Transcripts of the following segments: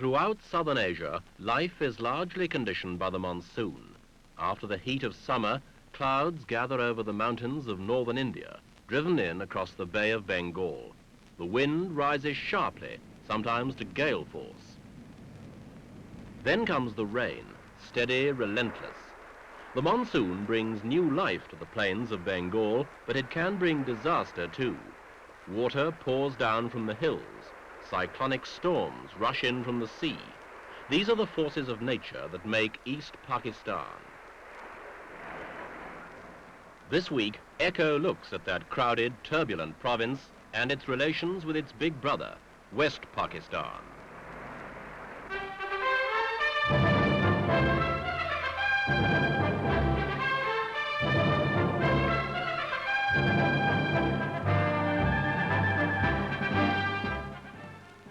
Throughout southern Asia, life is largely conditioned by the monsoon. After the heat of summer, clouds gather over the mountains of northern India, driven in across the Bay of Bengal. The wind rises sharply, sometimes to gale force. Then comes the rain, steady, relentless. The monsoon brings new life to the plains of Bengal, but it can bring disaster too. Water pours down from the hills. Cyclonic storms rush in from the sea. These are the forces of nature that make East Pakistan. This week, Echo looks at that crowded, turbulent province and its relations with its big brother, West Pakistan.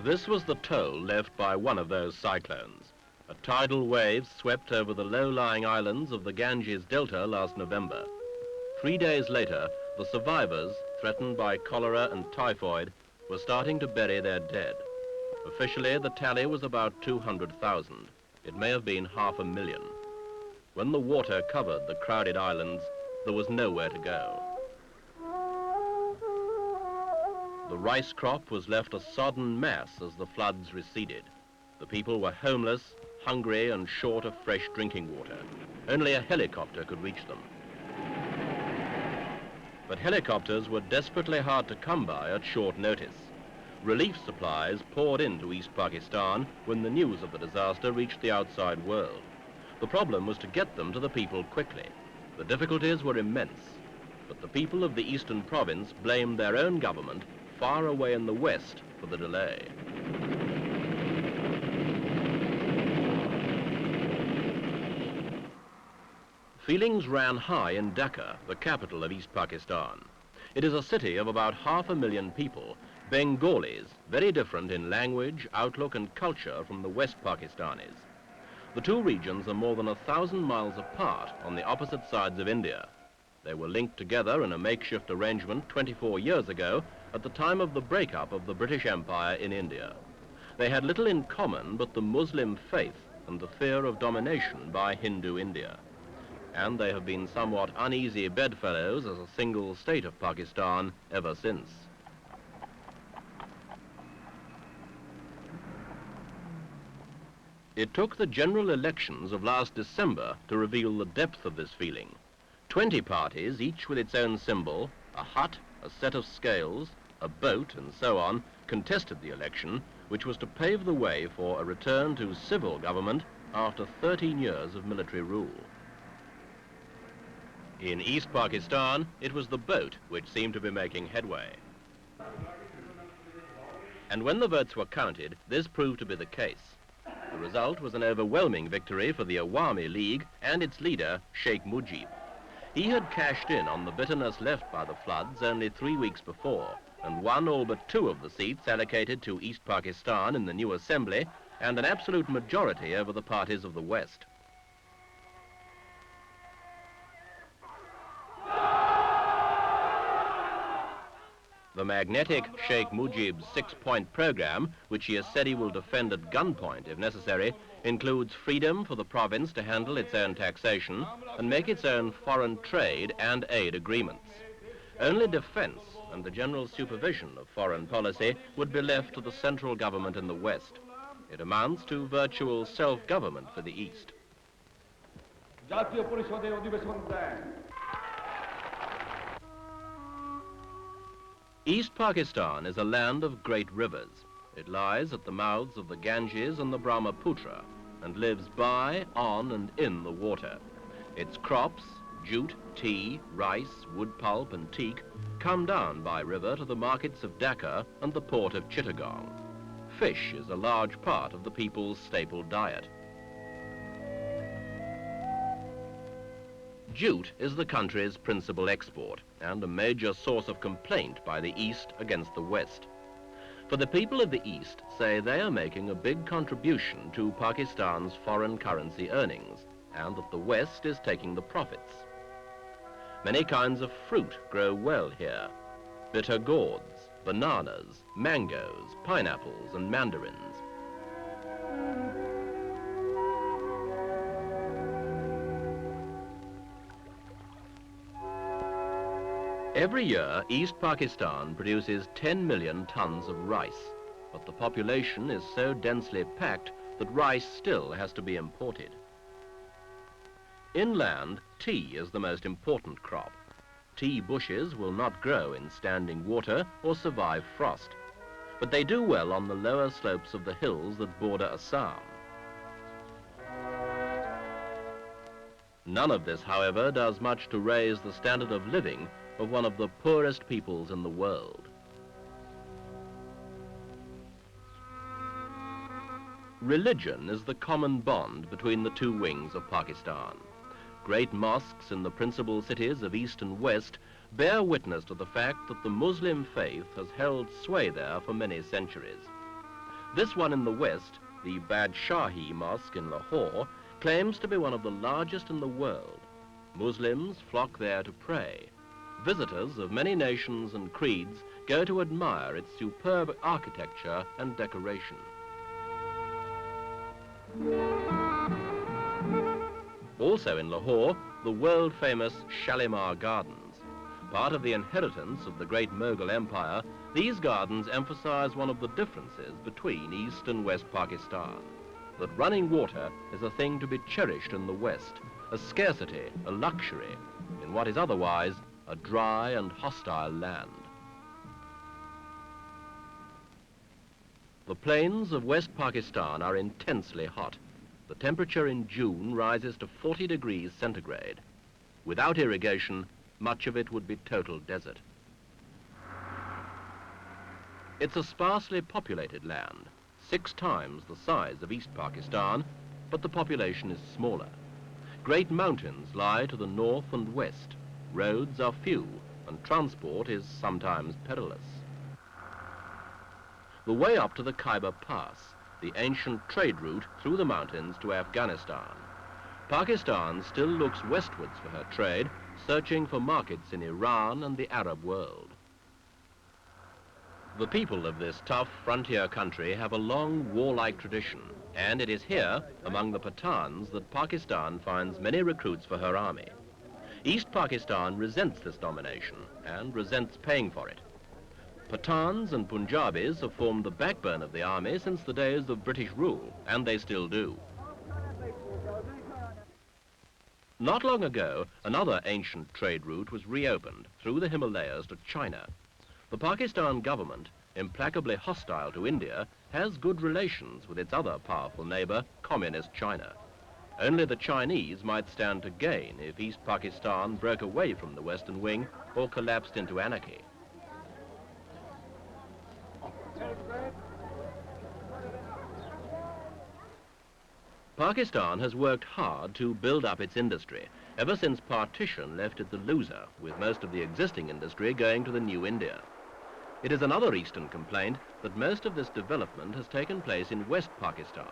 This was the toll left by one of those cyclones. A tidal wave swept over the low-lying islands of the Ganges Delta last November. 3 days later, the survivors, threatened by cholera and typhoid, were starting to bury their dead. Officially, the tally was about 200,000. It may have been 500,000. When the water covered the crowded islands, there was nowhere to go. The rice crop was left a sodden mass as the floods receded. The people were homeless, hungry, and short of fresh drinking water. Only a helicopter could reach them. But helicopters were desperately hard to come by at short notice. Relief supplies poured into East Pakistan when the news of the disaster reached the outside world. The problem was to get them to the people quickly. The difficulties were immense, but the people of the eastern province blamed their own government far away in the west for the delay. Feelings ran high in Dhaka, the capital of East Pakistan. It is a city of about 500,000 people, Bengalis, very different in language, outlook and culture from the West Pakistanis. The two regions are more than 1,000 miles apart on the opposite sides of India. They were linked together in a makeshift arrangement 24 years ago at the time of the breakup of the British Empire in India. They had little in common but the Muslim faith and the fear of domination by Hindu India. And they have been somewhat uneasy bedfellows as a single state of Pakistan ever since. It took the general elections of last December to reveal the depth of this feeling. 20 parties, each with its own symbol, a hut, a set of scales, a boat, and so on, contested the election, which was to pave the way for a return to civil government after 13 years of military rule. In East Pakistan, it was the boat which seemed to be making headway. And when the votes were counted, this proved to be the case. The result was an overwhelming victory for the Awami League and its leader, Sheikh Mujib. He had cashed in on the bitterness left by the floods only 3 weeks before and won all but 2 of the seats allocated to East Pakistan in the new assembly and an absolute majority over the parties of the West. The magnetic Sheikh Mujib's 6-point program, which he has said he will defend at gunpoint if necessary, includes freedom for the province to handle its own taxation and make its own foreign trade and aid agreements. Only defense and the general supervision of foreign policy would be left to the central government in the West. It amounts to virtual self-government for the East. East Pakistan is a land of great rivers. It lies at the mouths of the Ganges and the Brahmaputra and lives by, on and in the water. Its crops, jute, tea, rice, wood pulp and teak, come down by river to the markets of Dhaka and the port of Chittagong. Fish is a large part of the people's staple diet. Jute is the country's principal export and a major source of complaint by the East against the West. For the people of the East say they are making a big contribution to Pakistan's foreign currency earnings and that the West is taking the profits. Many kinds of fruit grow well here. Bitter gourds, bananas, mangoes, pineapples and mandarins. Every year, East Pakistan produces 10 million tons of rice, but the population is so densely packed that rice still has to be imported. Inland, tea is the most important crop. Tea bushes will not grow in standing water or survive frost, but they do well on the lower slopes of the hills that border Assam. None of this, however, does much to raise the standard of living of one of the poorest peoples in the world. Religion is the common bond between the two wings of Pakistan. Great mosques in the principal cities of East and West bear witness to the fact that the Muslim faith has held sway there for many centuries. This one in the West, the Badshahi Mosque in Lahore, claims to be one of the largest in the world. Muslims flock there to pray. Visitors of many nations and creeds go to admire its superb architecture and decoration. Also in Lahore, the world-famous Shalimar Gardens. Part of the inheritance of the great Mughal Empire, these gardens emphasize one of the differences between East and West Pakistan. That running water is a thing to be cherished in the West, a scarcity, a luxury, in what is otherwise a dry and hostile land. The plains of West Pakistan are intensely hot. The temperature in June rises to 40 degrees centigrade. Without irrigation, much of it would be total desert. It's a sparsely populated land, 6 times the size of East Pakistan, but the population is smaller. Great mountains lie to the north and west. Roads are few, and transport is sometimes perilous. The way up to the Khyber Pass, the ancient trade route through the mountains to Afghanistan. Pakistan still looks westwards for her trade, searching for markets in Iran and the Arab world. The people of this tough frontier country have a long warlike tradition, and it is here, among the Pathans, that Pakistan finds many recruits for her army. East Pakistan resents this domination and resents paying for it. Pathans and Punjabis have formed the backbone of the army since the days of British rule, and they still do. Not long ago, another ancient trade route was reopened through the Himalayas to China. The Pakistan government, implacably hostile to India, has good relations with its other powerful neighbor, Communist China. Only the Chinese might stand to gain if East Pakistan broke away from the Western Wing or collapsed into anarchy. Pakistan has worked hard to build up its industry, ever since partition left it the loser, with most of the existing industry going to the new India. It is another Eastern complaint that most of this development has taken place in West Pakistan,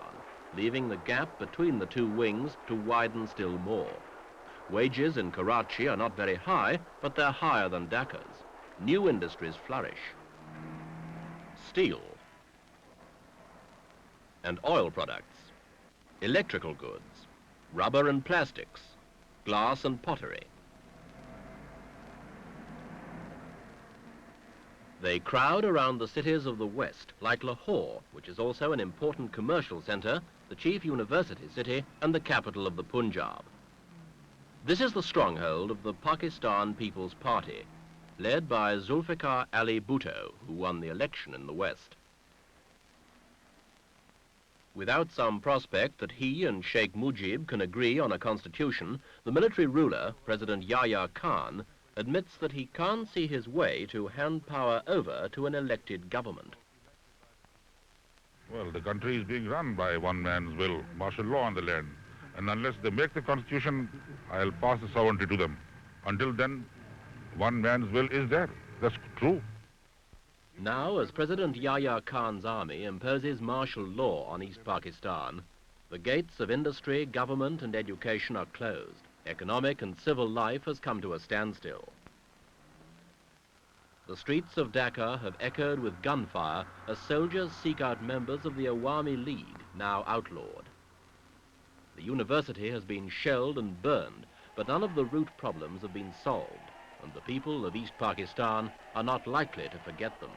leaving the gap between the two wings to widen still more. Wages in Karachi are not very high, but they're higher than Dhaka's. New industries flourish. Steel and oil products, electrical goods, rubber and plastics, glass and pottery. They crowd around the cities of the West, like Lahore, which is also an important commercial centre, the chief university city, and the capital of the Punjab. This is the stronghold of the Pakistan People's Party, led by Zulfikar Ali Bhutto, who won the election in the West. Without some prospect that he and Sheikh Mujib can agree on a constitution, the military ruler, President Yahya Khan, admits that he can't see his way to hand power over to an elected government. Well, the country is being run by one man's will, martial law on the land. And unless they make the constitution, I'll pass the sovereignty to them. Until then, one man's will is there. That's true. Now, as President Yahya Khan's army imposes martial law on East Pakistan, the gates of industry, government and education are closed. Economic and civil life has come to a standstill. The streets of Dhaka have echoed with gunfire as soldiers seek out members of the Awami League, now outlawed. The university has been shelled and burned, but none of the root problems have been solved, and the people of East Pakistan are not likely to forget them.